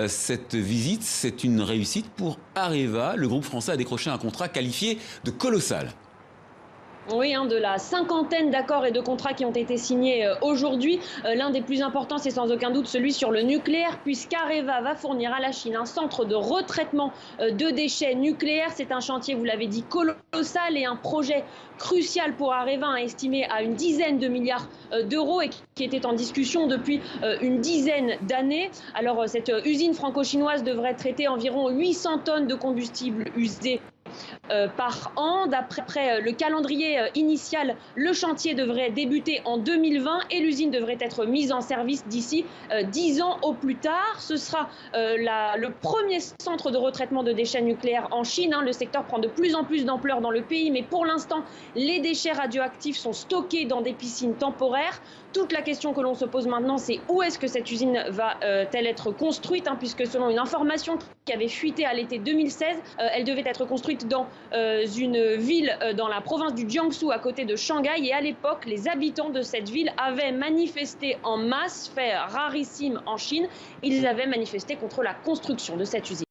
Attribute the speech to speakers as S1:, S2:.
S1: Cette visite, c'est une réussite pour Areva. Le groupe français a décroché un contrat qualifié de colossal.
S2: Oui, de la cinquantaine d'accords et de contrats qui ont été signés aujourd'hui. L'un des plus importants, c'est sans aucun doute celui sur le nucléaire, puisqu'Areva va fournir à la Chine un centre de retraitement de déchets nucléaires. C'est un chantier, vous l'avez dit, colossal et un projet crucial pour Areva, estimé à une dizaine de milliards d'euros et qui était en discussion depuis une dizaine d'années. Alors, cette usine franco-chinoise devrait traiter environ 800 tonnes de combustible usé par an. D'après le calendrier initial, le chantier devrait débuter en 2020 et l'usine devrait être mise en service d'ici 10 ans au plus tard. Ce sera le premier centre de retraitement de déchets nucléaires en Chine. Le secteur prend de plus en plus d'ampleur dans le pays, mais pour l'instant, les déchets radioactifs sont stockés dans des piscines temporaires. Toute la question que l'on se pose maintenant, c'est où est-ce que cette usine va-t-elle être construite, puisque selon une information qui avait fuité à l'été 2016, elle devait être construite dans une ville dans la province du Jiangsu à côté de Shanghai. Et à l'époque, les habitants de cette ville avaient manifesté en masse, fait rarissime en Chine. Ils avaient manifesté contre la construction de cette usine.